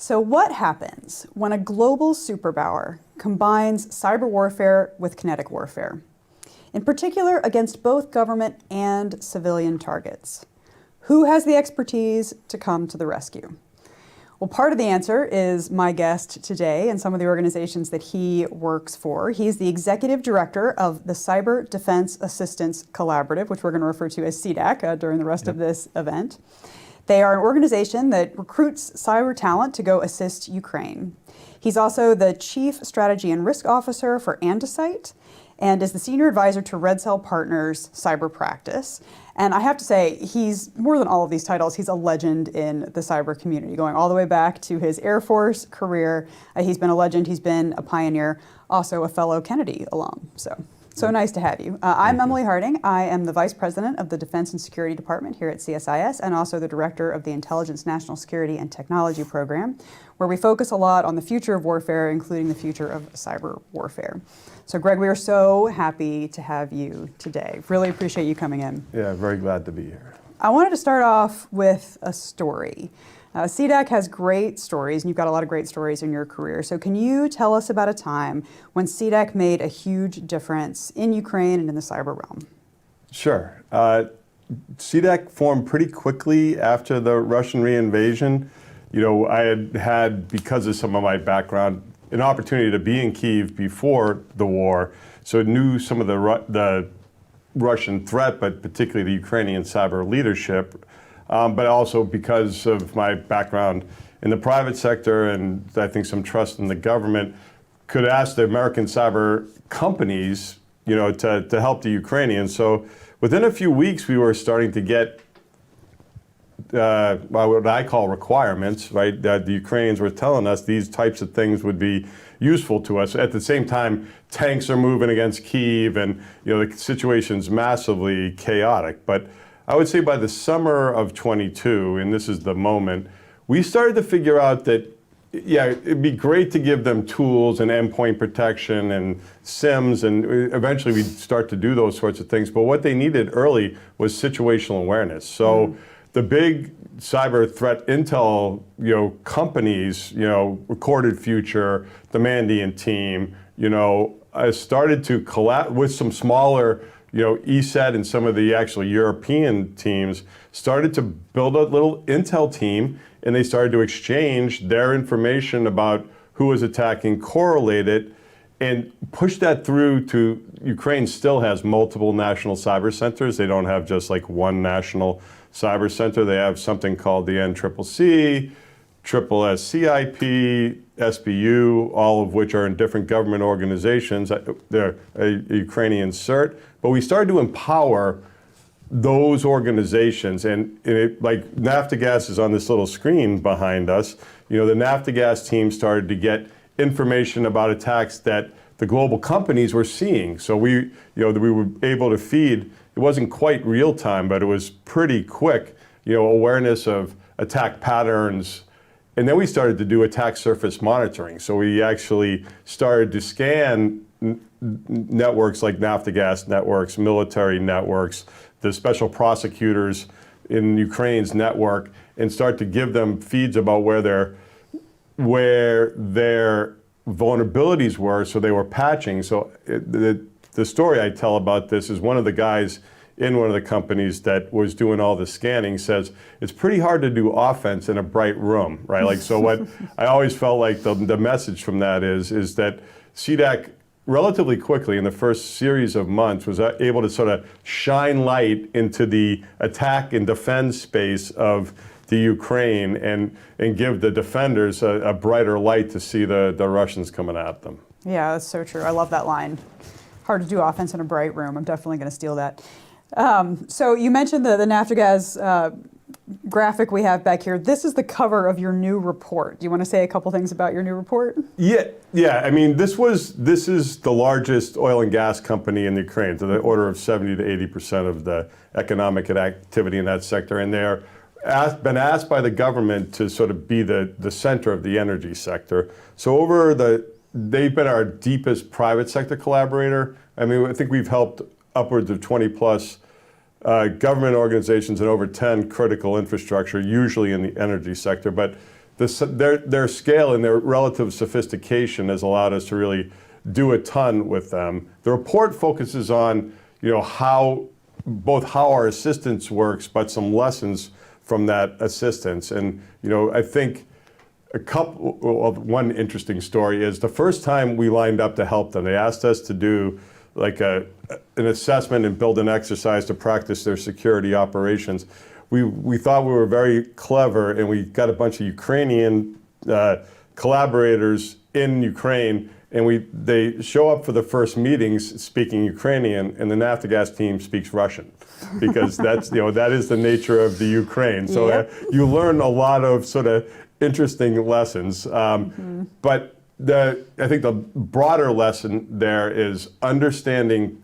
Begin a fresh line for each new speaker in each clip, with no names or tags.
So what happens when a global superpower combines cyber warfare with kinetic warfare, in particular against both government and civilian targets? Who has the expertise to come to the rescue? Well, part of the answer is my guest today and some of the organizations that he works for. He's the executive director of the Cyber Defense Assistance Collaborative, which we're going to refer to as CEDAC during the rest of this event. They are an organization that recruits cyber talent to go assist Ukraine. He's also the Chief Strategy and Risk Officer for Andesite and is the Senior Advisor to Red Cell Partners Cyber Practice. And I have to say, he's more than all of these titles, he's a legend in the cyber community, going all the way back to his Air Force career. He's been a legend, he's been a pioneer, also a fellow Kennedy alum. So nice to have you. I'm Emily Harding. I am the Vice President of the Defense and Security Department here at CSIS and also the Director of the Intelligence National Security and Technology Program, where we focus a lot on the future of warfare, including the future of cyber warfare. So Greg, we are so happy to have you today. Really appreciate you coming in.
Yeah, very glad to be here.
I wanted to start off with a story. CEDAC has great stories, and you've got a lot of great stories in your career. So can you tell us about a time when CEDAC made a huge difference in Ukraine and in the cyber realm?
Sure. CEDAC formed pretty quickly after the Russian reinvasion. You know, I had, because of some of my background, an opportunity to be in Kyiv before the war, so knew some of the Russian threat, but particularly the Ukrainian cyber leadership. But also because of my background in the private sector and I think some trust in the government, could ask the American cyber companies, you know, to help the Ukrainians. So within a few weeks, we were starting to get what I call requirements, right? That the Ukrainians were telling us these types of things would be useful to us. At the same time, tanks are moving against Kyiv, and you know the situation's massively chaotic. But I would say by the summer of 22, and this is the moment, we started to figure out that, yeah, it'd be great to give them tools and endpoint protection and SIMs, and eventually we'd start to do those sorts of things. But what they needed early was situational awareness. So the big cyber threat intel, you know, companies, you know, Recorded Future, the Mandiant team, you know, started to collab with some smaller, you know, ESET and some of the actually European teams started to build a little intel team, and they started to exchange their information about who was attacking, correlate it, and push that through to Ukraine. Still has multiple national cyber centers. They don't have just like one national cyber center. They have something called the NCCC, SSCIP, SBU, all of which are in different government organizations. They're a Ukrainian CERT. But we started to empower those organizations, and like Naftogaz is on this little screen behind us. You know, the Naftogaz team started to get information about attacks that the global companies were seeing. So we were able to feed. It wasn't quite real time, but it was pretty quick. You know, awareness of attack patterns. And then we started to do attack surface monitoring. So we actually started to scan networks like Naftogaz networks, military networks, the special prosecutors in Ukraine's network, and start to give them feeds about where their vulnerabilities were, so they were patching. So the story I tell about this is one of the guys in one of the companies that was doing all the scanning says it's pretty hard to do offense in a bright room, right? Like, so what I always felt like the message from that is that CEDAC relatively quickly in the first series of months was able to sort of shine light into the attack and defense space of the Ukraine and give the defenders a brighter light to see the Russians coming at them.
Yeah, that's so true. I love that line. Hard to do offense in a bright room. I'm definitely going to steal that. So you mentioned the Naftogaz graphic we have back here. This is the cover of your new report. Do you want to say a couple things about your new report?
Yeah. I mean, this is the largest oil and gas company in Ukraine, to the order of 70 to 80% of the economic activity in that sector, and they're been asked by the government to sort of be the center of the energy sector. So they've been our deepest private sector collaborator. I mean, I think we've helped upwards of 20 plus government organizations and over 10 critical infrastructure, usually in the energy sector. But their scale and their relative sophistication has allowed us to really do a ton with them. The report focuses on, both how our assistance works, but some lessons from that assistance. And, I think one interesting story is the first time we lined up to help them, they asked us to do like an assessment and build an exercise to practice their security operations. We thought we were very clever, and we got a bunch of Ukrainian collaborators in Ukraine, and they show up for the first meetings speaking Ukrainian, and the Naftogaz team speaks Russian, because that is the nature of the Ukraine. So
Yep.
You learn a lot of sort of interesting lessons. But I think the broader lesson there is understanding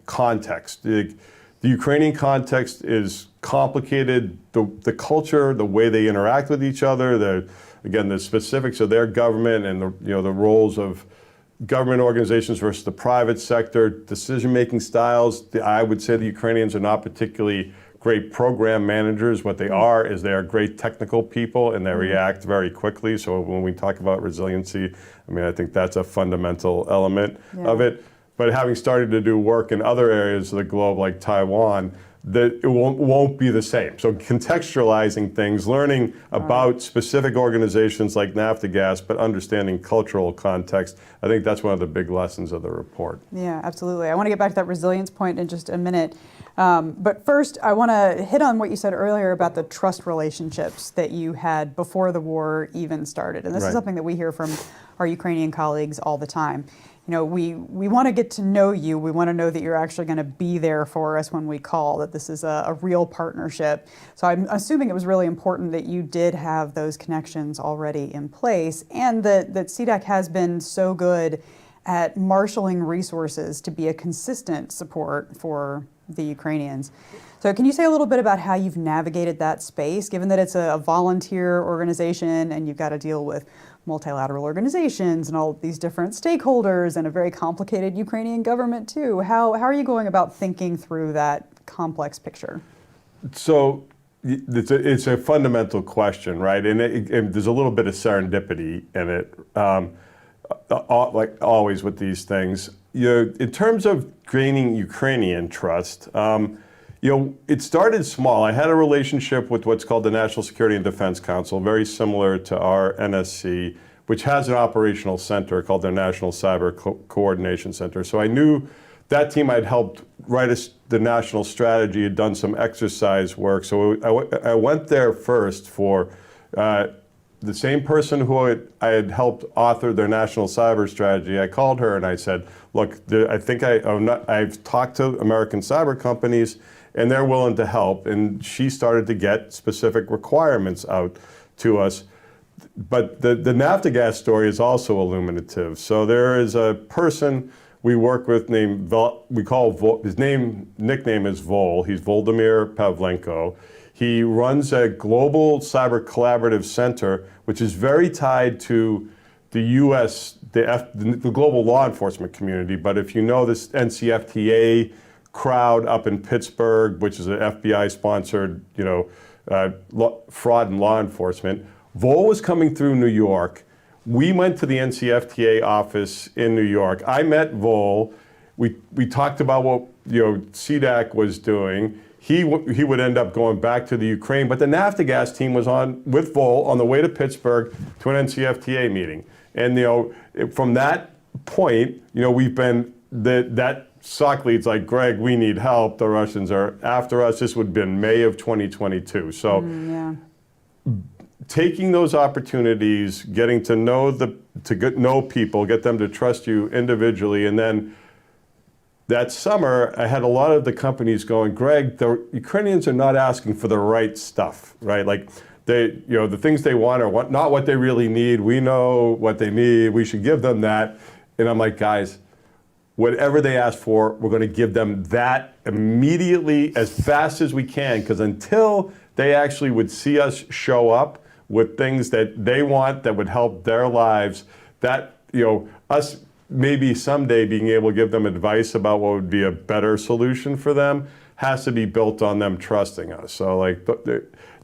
context. The Ukrainian context is complicated. The culture, the way they interact with each other, the specifics of their government and the roles of government organizations versus the private sector, decision-making styles. I would say the Ukrainians are not particularly great program managers. What they are is they are great technical people, and they react very quickly. So when we talk about resiliency, I think that's a fundamental element of it. But having started to do work in other areas of the globe, like Taiwan, that it won't be the same. So contextualizing things, learning about specific organizations like Naftogaz, but understanding cultural context, I think that's one of the big lessons of the report.
Yeah, absolutely. I want to get back to that resilience point in just a minute. But first, I want to hit on what you said earlier about the trust relationships that you had before the war even started. And this is something that we hear from our Ukrainian colleagues all the time. We want to get to know you. We want to know that you're actually going to be there for us when we call, that this is a real partnership. So I'm assuming it was really important that you did have those connections already in place, and that CEDAC has been so good at marshaling resources to be a consistent support for the Ukrainians. So can you say a little bit about how you've navigated that space, given that it's a volunteer organization and you've got to deal with multilateral organizations and all these different stakeholders and a very complicated Ukrainian government too? How are you going about thinking through that complex picture?
So it's a fundamental question, right? And there's a little bit of serendipity in it, like always with these things. In terms of gaining Ukrainian trust, it started small. I had a relationship with what's called the National Security and Defense Council, very similar to our NSC, which has an operational center called their National Cyber Coordination Center. So I knew that team. I'd helped write the national strategy, had done some exercise work. So I went there first for the same person who I had helped author their national cyber strategy. I called her and I said, look, I think I've talked to American cyber companies, and they're willing to help. And she started to get specific requirements out to us. But the Naftogaz story is also illuminative. So there is a person we work with named, his nickname is Vol. He's Voldemir Pavlenko. He runs a global cyber collaborative center, which is very tied to the U.S., the global law enforcement community. But if you know this NCFTA crowd up in Pittsburgh, which is an FBI-sponsored, fraud and law enforcement, Vol was coming through New York. We went to the NCFTA office in New York. I met Vol. We talked about what CEDAC was doing. He would end up going back to the Ukraine, but the Naftogaz team was with Vol on the way to Pittsburgh to an NCFTA meeting. And from that point, we've been that SOC lead's like, Greg, we need help. The Russians are after us. This would have been May of 2022. So taking those opportunities, getting to know know people, get them to trust you individually, and then that summer, I had a lot of the companies going, Greg, the Ukrainians are not asking for the right stuff, right? Like the things they want are not what they really need. We know what they need. We should give them that. And I'm like, guys, whatever they ask for, we're going to give them that immediately, as fast as we can, because until they actually would see us show up with things that they want that would help their lives, that us maybe someday being able to give them advice about what would be a better solution for them has to be built on them trusting us. So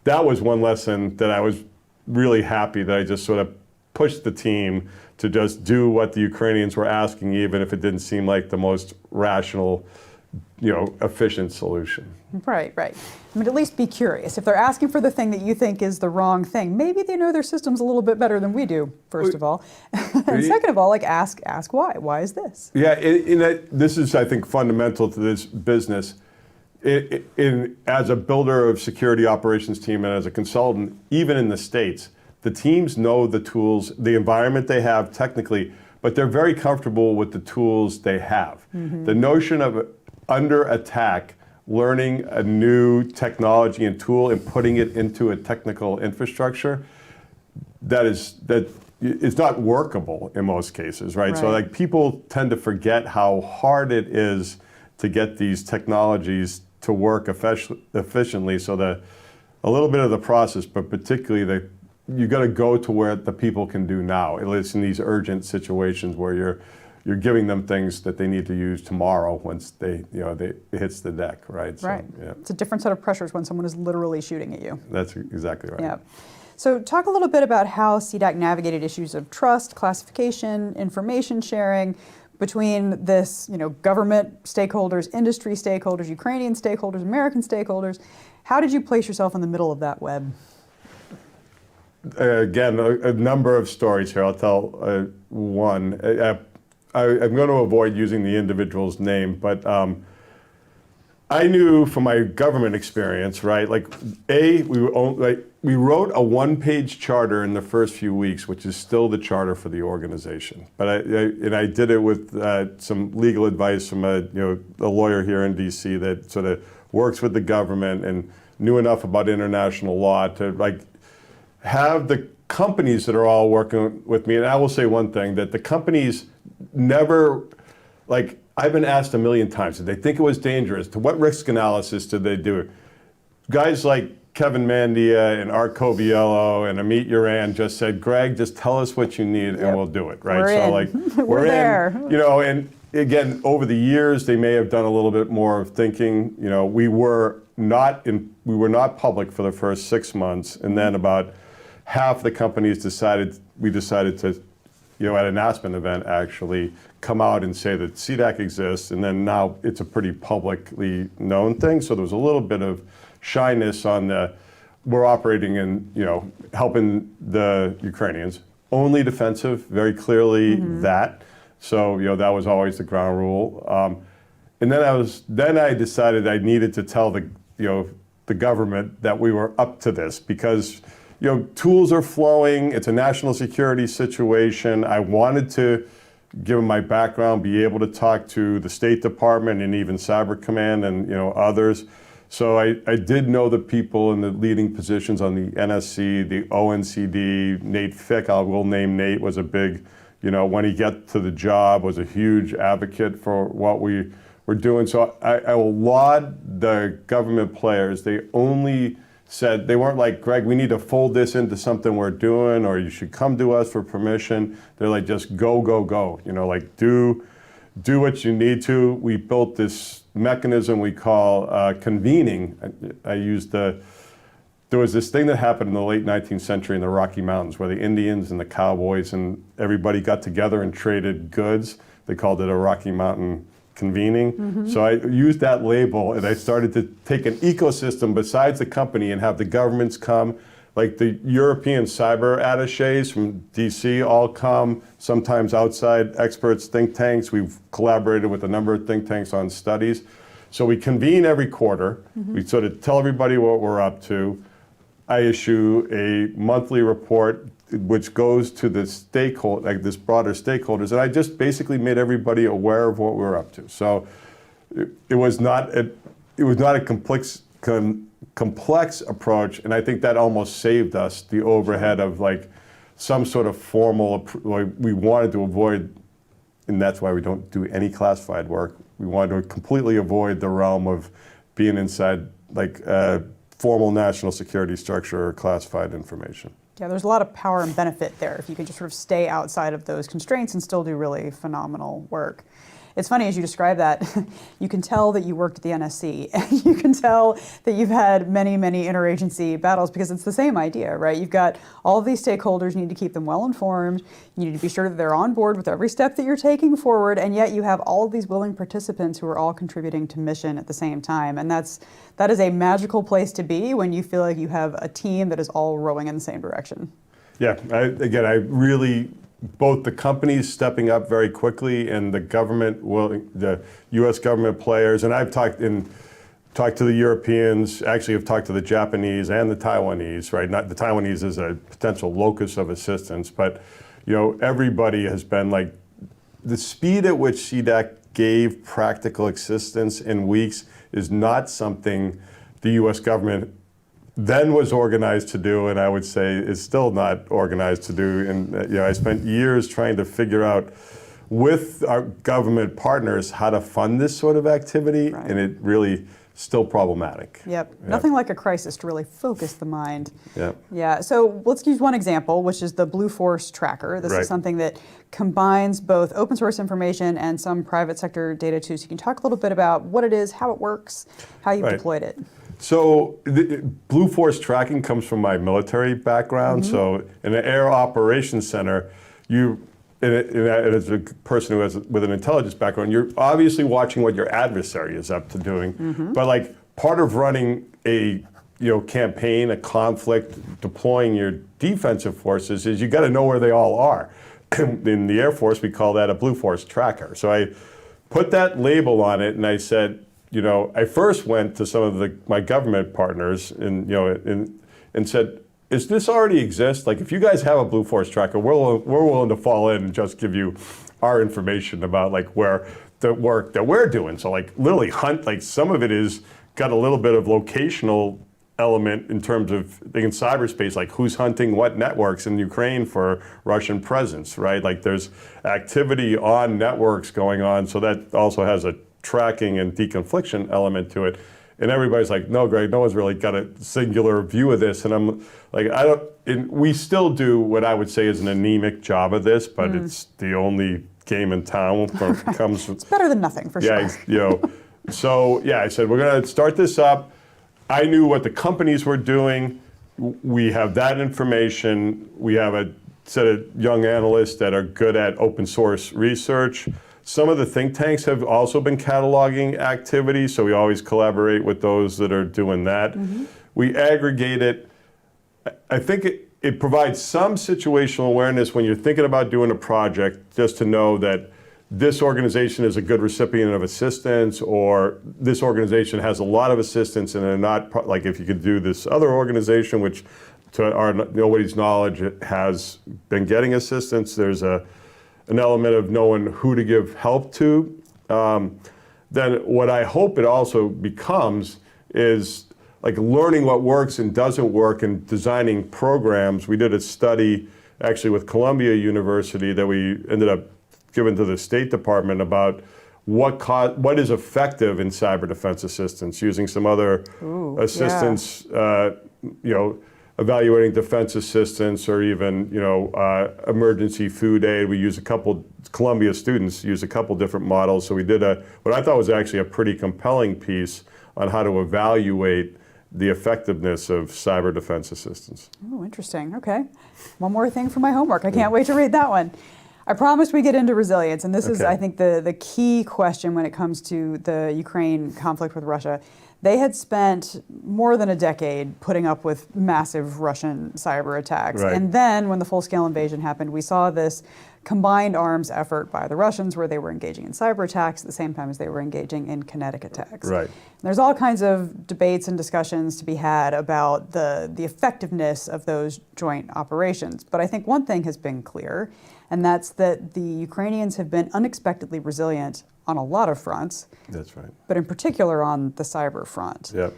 that was one lesson that I was really happy that I just sort of pushed the team to just do what the Ukrainians were asking, even if it didn't seem like the most rational, efficient solution.
Right, right. I mean, at least be curious. If they're asking for the thing that you think is the wrong thing, maybe they know their systems a little bit better than we do, first of all. And second of all, like ask why. Why is this?
Yeah, this is, I think, fundamental to this business. As a builder of security operations team and as a consultant, even in the States, the teams know the tools, the environment they have technically, but they're very comfortable with the tools they have. The notion of under attack, learning a new technology and tool and putting it into a technical infrastructure, that is not workable in most cases, right? So like people tend to forget how hard it is to get these technologies to work efficiently. So a little bit of the process, but particularly you got to go to where the people can do now. At least in these urgent situations where you're giving them things that they need to use tomorrow once it hits the deck, right? So,
right.
Yeah.
It's a different set of pressures when someone is literally shooting at you.
That's exactly right.
Yeah. So talk a little bit about how CEDAC navigated issues of trust, classification, information sharing between this, government stakeholders, industry stakeholders, Ukrainian stakeholders, American stakeholders. How did you place yourself in the middle of that web?
Again, a number of stories here. I'll tell one. I'm going to avoid using the individual's name, but I knew from my government experience, right? We wrote a one-page charter in the first few weeks, which is still the charter for the organization. But I did it with some legal advice from a lawyer here in D.C. that sort of works with the government and knew enough about international law to have the companies that are all working with me. And I will say one thing, that the companies never, I've been asked a million times, did they think it was dangerous? To what risk analysis did they do? Guys like Kevin Mandia and Art Coviello and Amit Uran just said, Greg, just tell us what you need and we'll do it, right?
We're there.
And again, over the years, they may have done a little bit more of thinking. We were not public for the first 6 months, and then about half the companies decided to, at an Aspen event actually, come out and say that CEDAC exists, and then now it's a pretty publicly known thing. So there was a little bit of shyness on we're operating in, helping the Ukrainians. Only defensive, very clearly that. So, that was always the ground rule. And then I decided I needed to tell the government that we were up to this because tools are flowing. It's a national security situation. I wanted to, given my background, be able to talk to the State Department and even Cyber Command and others. So I did know the people in the leading positions on the NSC, the ONCD. Nate Fick, I will name Nate, was a big, when he got to the job, was a huge advocate for what we were doing. So I will laud the government players. They only said, they weren't like, Greg, we need to fold this into something we're doing, or you should come to us for permission. They're like, just go, go, go. Do what you need to. We built this mechanism we call convening. There was this thing that happened in the late 19th century in the Rocky Mountains where the Indians and the cowboys and everybody got together and traded goods. They called it a Rocky Mountain convening. So I used that label and I started to take an ecosystem besides the company and have the governments come, like the European cyber attachés from DC all come, sometimes outside experts, think tanks. We've collaborated with a number of think tanks on studies. So we convene every quarter. We sort of tell everybody what we're up to. I issue a monthly report which goes to the stakeholder, this broader stakeholders, and I just basically made everybody aware of what we're up to. So it was not a complex approach, and I think that almost saved us the overhead of some sort of formal. We wanted to avoid, and that's why we don't do any classified work. We wanted to completely avoid the realm of being inside a formal national security structure or classified information.
Yeah, there's a lot of power and benefit there if you can just sort of stay outside of those constraints and still do really phenomenal work. it's funny as you describe that, you can tell that you worked at the NSC, and you can tell that you've had many, many interagency battles, because it's the same idea, right? You've got all of these stakeholders, you need to keep them well informed, you need to be sure that they're on board with every step that you're taking forward, and yet you have all of these willing participants who are all contributing to mission at the same time. And that is a magical place to be when you feel like you have a team that is all rowing in the same direction.
Yeah, I really, both the companies stepping up very quickly and the government, the U.S. government players, and I've talked to the Europeans, actually I've talked to the Japanese and the Taiwanese, right? Not the Taiwanese is a potential locus of assistance, but everybody has been like, the speed at which CEDAC gave practical assistance in weeks is not something the U.S. government then was organized to do, and I would say is still not organized to do. And I spent years trying to figure out with our government partners how to fund this sort of activity, and it really still problematic.
Yep. Nothing like a crisis to really focus the mind.
Yep.
Yeah. So let's use one example, which is the Blue Force Tracker. This is something that combines both open source information and some private sector data too. So you can talk a little bit about what it is, how it works, how you've deployed it. So
Blue Force tracking comes from my military background. So in an air operations center, as a person who has with an intelligence background, you're obviously watching what your adversary is up to doing. But like part of running a campaign, a conflict, deploying your defensive forces is you got to know where they all are. In the Air Force, we call that a Blue Force tracker. So I put that label on it, and I said, I first went to some of my government partners and said, "Is this already exist? Like, if you guys have a Blue Force tracker, we're willing to fall in and just give you our information about like where the work that we're doing." So like literally hunt, like some of it is got a little bit of locational element in terms of in cyberspace, like who's hunting what networks in Ukraine for Russian presence, right? Like there's activity on networks going on, so that also has a tracking and deconfliction element to it. And everybody's like, "No, Greg, no one's really got a singular view of this." And I'm like, we still do what I would say is an anemic job of this, but it's the only game in town when it comes.
It's better than nothing, for sure.
So I said, we're going to start this up. I knew what the companies were doing. We have that information. We have a set of young analysts that are good at open source research. Some of the think tanks have also been cataloging activity, so we always collaborate with those that are doing that. We aggregate it. I think it provides some situational awareness when you're thinking about doing a project, just to know that this organization is a good recipient of assistance, or this organization has a lot of assistance and they're not, like if you could do this other organization, which to nobody's knowledge has been getting assistance, there's an element of knowing who to give help to. Then what I hope it also becomes is like learning what works and doesn't work and designing programs. We did a study actually with Columbia University that we ended up giving to the State Department about what is effective in cyber defense assistance, using some other assistance, evaluating defense assistance, or even emergency food aid. We use Columbia students use a couple different models. So we did what I thought was actually a pretty compelling piece on how to evaluate the effectiveness of cyber defense assistance.
Oh, interesting. Okay. One more thing for my homework. I can't wait to read that one. I promised we get into resilience, and this is, I think, the key question when it comes to the Ukraine conflict with Russia. They had spent more than a decade putting up with massive Russian cyber attacks. And then when the full-scale invasion happened, we saw this combined arms effort by the Russians where they were engaging in cyber attacks at the same time as they were engaging in kinetic attacks. And there's all kinds of debates and discussions to be had about the effectiveness of those joint operations. But I think one thing has been clear, and that's that the Ukrainians have been unexpectedly resilient on a lot of fronts.
That's right.
But in particular on the cyber front.
Yep.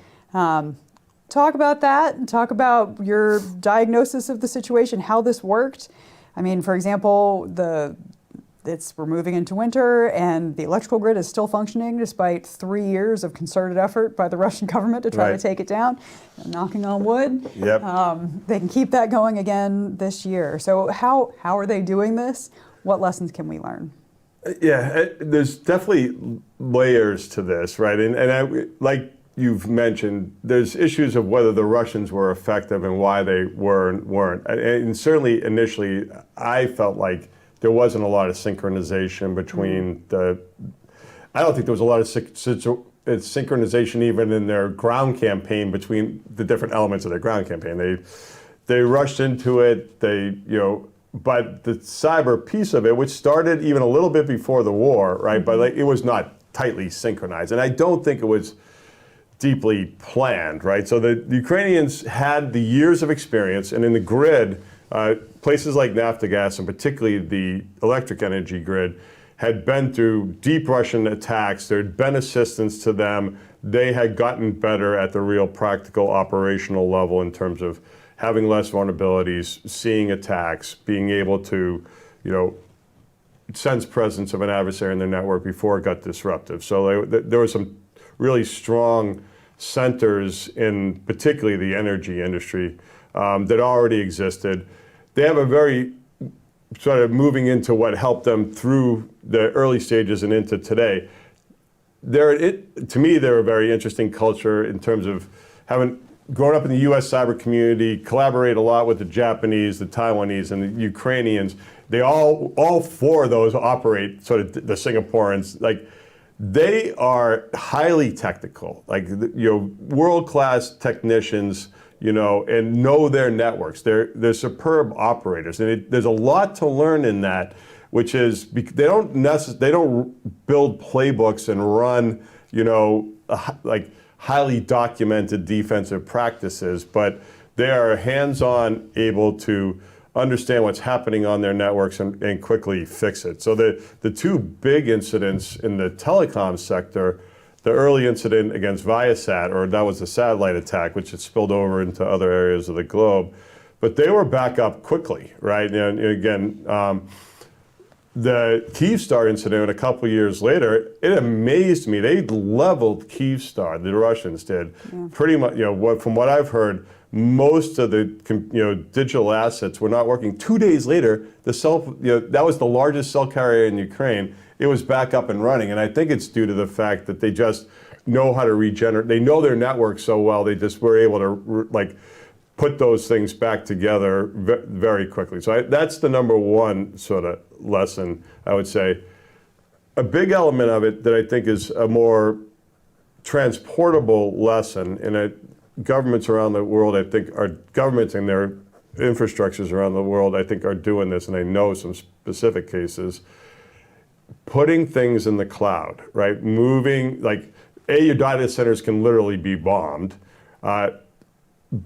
Talk about that, and talk about your diagnosis of the situation, how this worked. I mean, for example, we're moving into winter and the electrical grid is still functioning despite 3 years of concerted effort by the Russian government to try to take it down. Knocking on wood. They can keep that going again this year. So how are they doing this? What lessons can we learn?
There's definitely layers to this, right? Like you've mentioned, there's issues of whether the Russians were effective and why they weren't. And certainly initially, I felt like there wasn't a lot of synchronization between I don't think there was a lot of synchronization even in their ground campaign between the different elements of their ground campaign. They rushed into it. But the cyber piece of it, which started even a little bit before the war, right? But it was not tightly synchronized, and I don't think it was deeply planned, right? So the Ukrainians had the years of experience, and in the grid, places like Naftogaz, and particularly the electric energy grid, had been through deep Russian attacks. There had been assistance to them. They had gotten better at the real practical operational level in terms of having less vulnerabilities, seeing attacks, being able to, sense presence of an adversary in their network before it got disruptive. So there were some really strong centers in particularly the energy industry that already existed. They have a very sort of moving into what helped them through the early stages and into today. To me, they're a very interesting culture in terms of having grown up in the U.S. cyber community, collaborate a lot with the Japanese, the Taiwanese, and the Ukrainians. They all four of those operate sort of the Singaporeans. Like, they are highly technical, world-class technicians, and know their networks. They're superb operators, and there's a lot to learn in that, which is they don't build playbooks and run, highly documented defensive practices, but they are hands-on, able to understand what's happening on their networks and quickly fix it. So the two big incidents in the telecom sector, the early incident against Viasat, or that was a satellite attack, which had spilled over into other areas of the globe, but they were back up quickly, right? And again, the Kyivstar incident a couple years later, it amazed me. They leveled Kyivstar, the Russians did. Yeah. Pretty much, from what I've heard, most of the digital assets were not working. 2 days later, that was the largest cell carrier in Ukraine. It was back up and running, and I think it's due to the fact that they just know how to regenerate. They know their network so well. They just were able to put those things back together very quickly. So that's the number one sort of lesson, I would say. A big element of it that I think is a more transportable lesson, and governments around the world, I think, governments and their infrastructures around the world, I think, are doing this, and I know some specific cases, putting things in the cloud, right? Moving, your data centers can literally be bombed.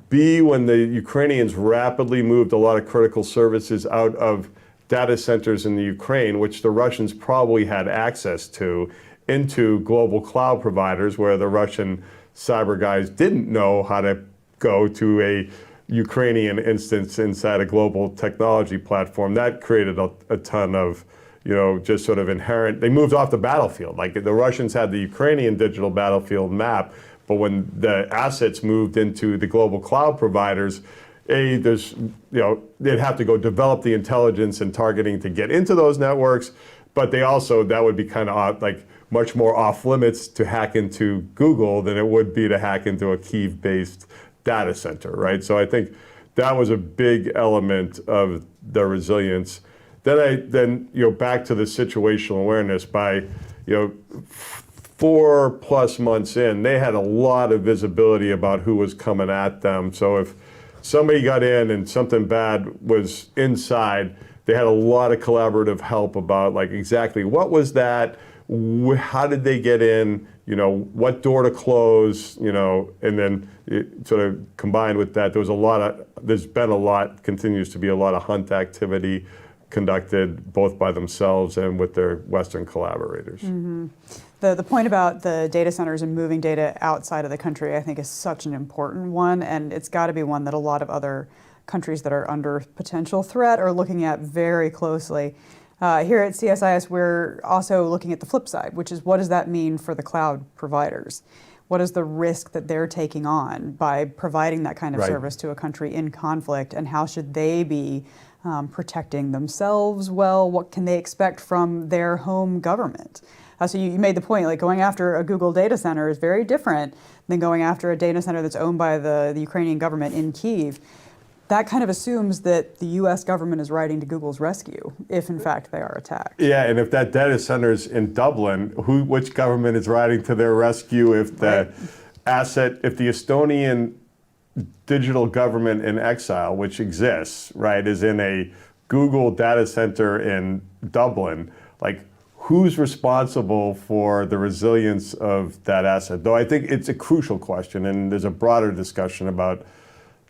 B, when the Ukrainians rapidly moved a lot of critical services out of data centers in the Ukraine, which the Russians probably had access to, into global cloud providers where the Russian cyber guys didn't know how to go to a Ukrainian instance inside a global technology platform. That created a ton of, just sort of inherent, they moved off the battlefield. The Russians had the Ukrainian digital battlefield map, but when the assets moved into the global cloud providers, they'd have to go develop the intelligence and targeting to get into those networks, but that would be kind of much more off limits to hack into Google than it would be to hack into a Kyiv-based data center, right? So I think that was a big element of the resilience. Then back to the situational awareness. By 4+ months in, they had a lot of visibility about who was coming at them. So if somebody got in and something bad was inside, they had a lot of collaborative help about exactly what was that, how did they get in, what door to close, and then sort of combined with that, continues to be a lot of hunt activity conducted both by themselves and with their Western collaborators.
Mm-hmm. The point about the data centers and moving data outside of the country, I think, is such an important one, and it's got to be one that a lot of other countries that are under potential threat are looking at very closely. Here at CSIS, we're also looking at the flip side, which is what does that mean for the cloud providers? What is the risk that they're taking on by providing that kind of service to a country in conflict, and how should they be protecting themselves well? What can they expect from their home government? So you made the point, like going after a Google data center is very different than going after a data center that's owned by the Ukrainian government in Kyiv. That kind of assumes that the U.S. government is riding to Google's rescue, if in fact they are attacked.
Yeah, and if that data center is in Dublin, which government is riding to their rescue if the if the Estonian digital government in exile, which exists, right, is in a Google data center in Dublin, like who's responsible for the resilience of that asset? Though I think it's a crucial question, and there's a broader discussion about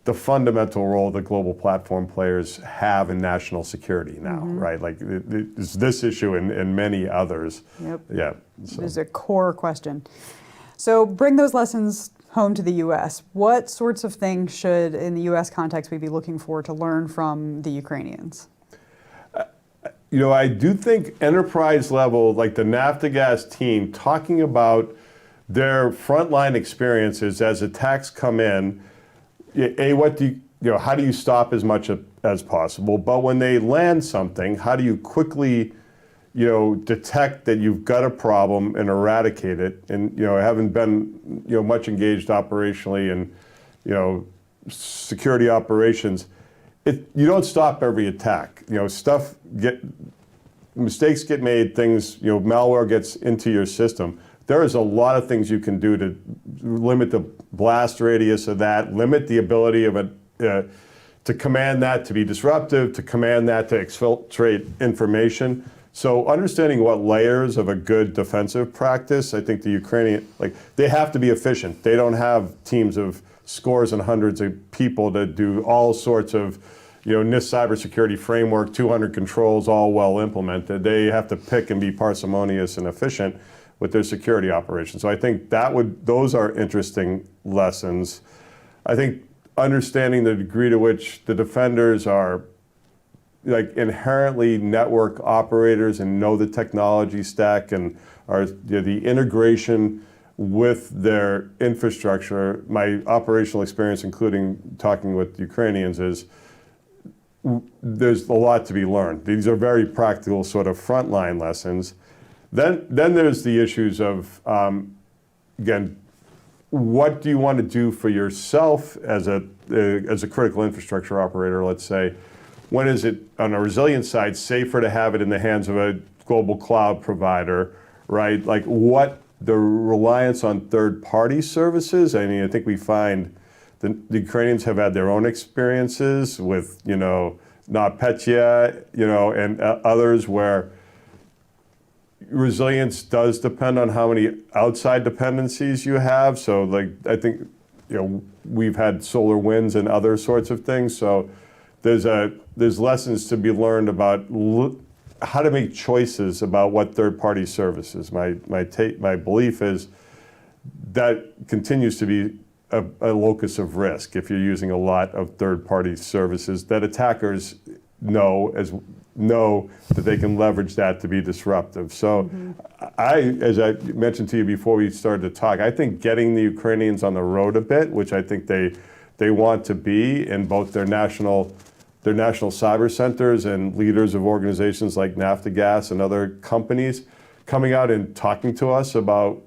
the fundamental role that global platform players have in national security now, right? Like it's this issue and many others.
Yep.
Yeah.
So. It is a core question. So bring those lessons home to the U.S. What sorts of things should, in the U.S. context, we be looking for to learn from the Ukrainians?
You know, I do think enterprise level, like the Naftogaz team, talking about their frontline experiences as attacks come in. What do you, how do you stop as much as possible? But when they land something, how do you quickly, detect that you've got a problem and eradicate it? And having been, much engaged operationally in, security operations, you don't stop every attack. Mistakes get made, things, malware gets into your system. There is a lot of things you can do to limit the blast radius of that, limit the ability of it to command that to be disruptive, to command that to exfiltrate information. So understanding what layers of a good defensive practice, I think the Ukrainian, they have to be efficient. They don't have teams of scores and hundreds of people to do all sorts of, NIST cybersecurity framework, 200 controls, all well implemented. They have to pick and be parsimonious and efficient with their security operations. So I think those are interesting lessons. I think understanding the degree to which the defenders are inherently network operators and know the technology stack and are the integration with their infrastructure. My operational experience, including talking with Ukrainians, is there's a lot to be learned. These are very practical sort of frontline lessons. Then there's the issues of, again, what do you want to do for yourself as a critical infrastructure operator, let's say? When is it, on a resilience side, safer to have it in the hands of a global cloud provider, right? Like what the reliance on third-party services? I mean, I think we find the Ukrainians have had their own experiences with, NotPetya, and others where resilience does depend on how many outside dependencies you have. So I think, we've had solar winds and other sorts of things. So there's lessons to be learned about how to make choices about what third-party services. My belief is that continues to be a locus of risk if you're using a lot of third-party services that attackers know that they can leverage that to be disruptive. So as I mentioned to you before we started to talk, I think getting the Ukrainians on the road a bit, which I think they want to be in both their national cyber centers and leaders of organizations like Naftogaz and other companies coming out and talking to us about,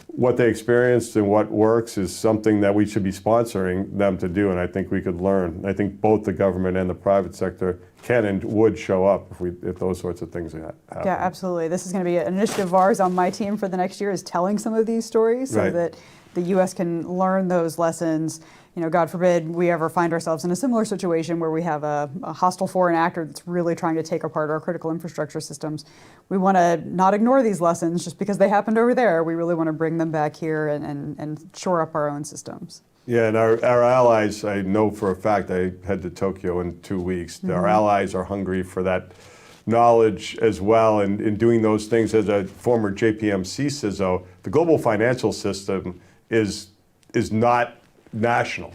what they experienced and what works is something that we should be sponsoring them to do, and I think we could learn. I think both the government and the private sector can and would show up if those sorts of things happen.
Yeah, absolutely. This is going to be an initiative of ours on my team for the next year, is telling some of these stories so that the U.S. can learn those lessons. God forbid we ever find ourselves in a similar situation where we have a hostile foreign actor that's really trying to take apart our critical infrastructure systems. We want to not ignore these lessons just because they happened over there. We really want to bring them back here and shore up our own systems. Yeah,
and our allies, I know for a fact, I head to Tokyo in 2 weeks. Our allies are hungry for that knowledge as well, and in doing those things. As a former JPMC CISO, the global financial system is not national.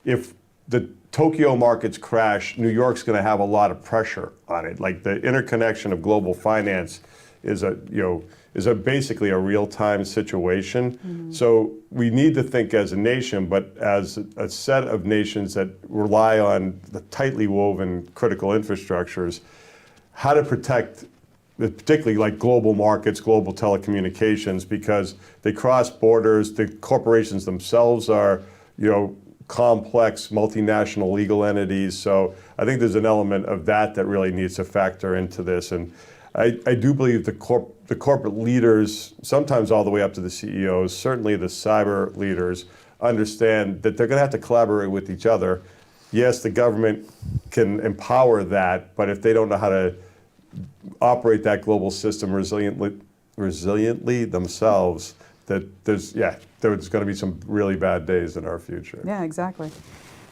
If the Tokyo markets crash, New York's going to have a lot of pressure on it. The interconnection of global finance is basically a real-time situation. So we need to think as a nation, but as a set of nations that rely on the tightly woven critical infrastructures, how to protect, particularly like global markets, global telecommunications, because they cross borders. The corporations themselves are, complex multinational legal entities. So I think there's an element of that really needs to factor into this. And I do believe the corporate leaders, sometimes all the way up to the CEOs, certainly the cyber leaders, understand that they're going to have to collaborate with each other. Yes, the government can empower that, but if they don't know how to operate that global system resiliently themselves, there's going to be some really bad days in our future.
Yeah, exactly.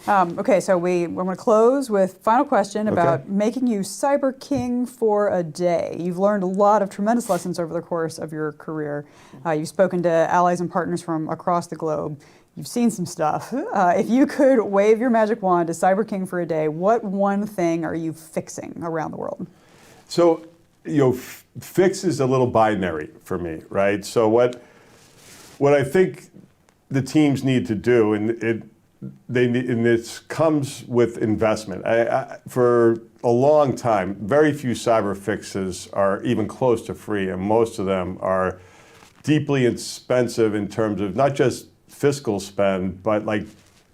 Okay, so we're going to close with final question about making you cyber king for a day. You've learned a lot of tremendous lessons over the course of your career. You've spoken to allies and partners from across the globe. You've seen some stuff. If you could wave your magic wand to cyber king for a day, what one thing are you fixing around the world?
So, fix is a little binary for me, right? So what I think the teams need to do, and this comes with investment. For a long time, very few cyber fixes are even close to free, and most of them are deeply expensive in terms of not just fiscal spend, but like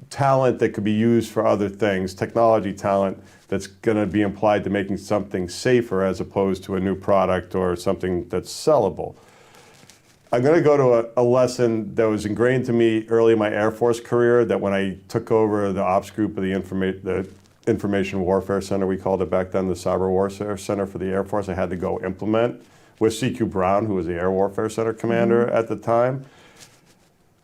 talent that could be used for other things, technology talent that's going to be applied to making something safer as opposed to a new product or something that's sellable. I'm going to go to a lesson that was ingrained to me early in my Air Force career, that when I took over the ops group of the Information Warfare Center, we called it back then the Cyber Warfare Center for the Air Force, I had to go implement with C.Q. Brown, who was the Air Warfare Center commander at the time.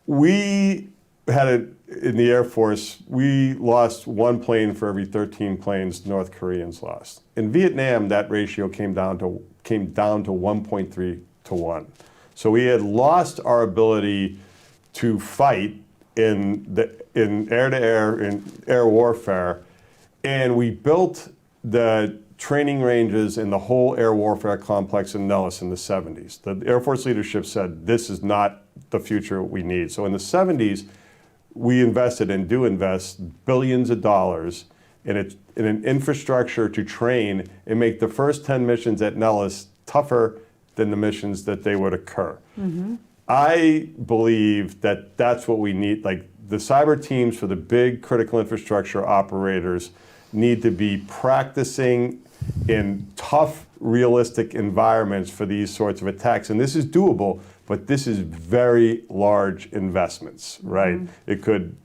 We had in the Air Force, we lost 1 plane for every 13 planes North Koreans lost. In Vietnam, that ratio came down to 1.3 to 1. So we had lost our ability to fight in air-to-air, in air warfare, and we built the training ranges in the whole air warfare complex in Nellis in the 70s. The Air Force leadership said, this is not the future we need. So in the 70s, we invested and do invest billions of dollars in an infrastructure to train and make the first 10 missions at Nellis tougher than the missions that they would occur. I believe that that's what we need. Like the cyber teams for the big critical infrastructure operators need to be practicing in tough, realistic environments for these sorts of attacks. And this is doable, but this is very large investments, right? It could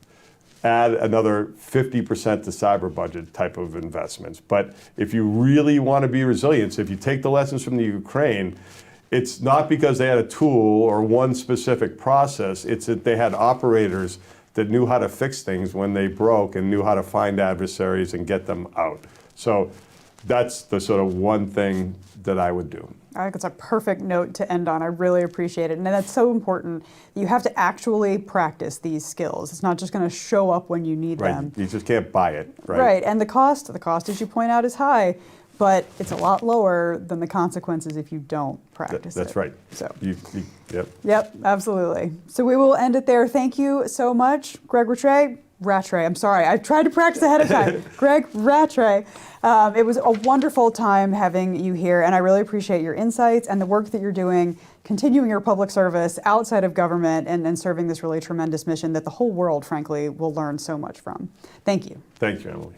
add another 50% to cyber budget type of investments. But if you really want to be resilient, if you take the lessons from the Ukraine, it's not because they had a tool or one specific process, it's that they had operators that knew how to fix things when they broke and knew how to find adversaries and get them out. So that's the sort of one thing that I would do.
I think it's a perfect note to end on. I really appreciate it. And that's so important. You have to actually practice these skills. It's not just going to show up when you need them.
You just can't buy it, right?
Right. And the cost, as you point out, is high, but it's a lot lower than the consequences if you don't practice
That's
it.
right.
So.
Yep.
Yep, absolutely. So we will end it there. Thank you so much, Greg Rattray. I'm sorry, I tried to practice ahead of time. Greg Rattray. It was a wonderful time having you here, and I really appreciate your insights and the work that you're doing, continuing your public service outside of government and serving this really tremendous mission that the whole world, frankly, will learn so much from. Thank you.
Thank you, Emily.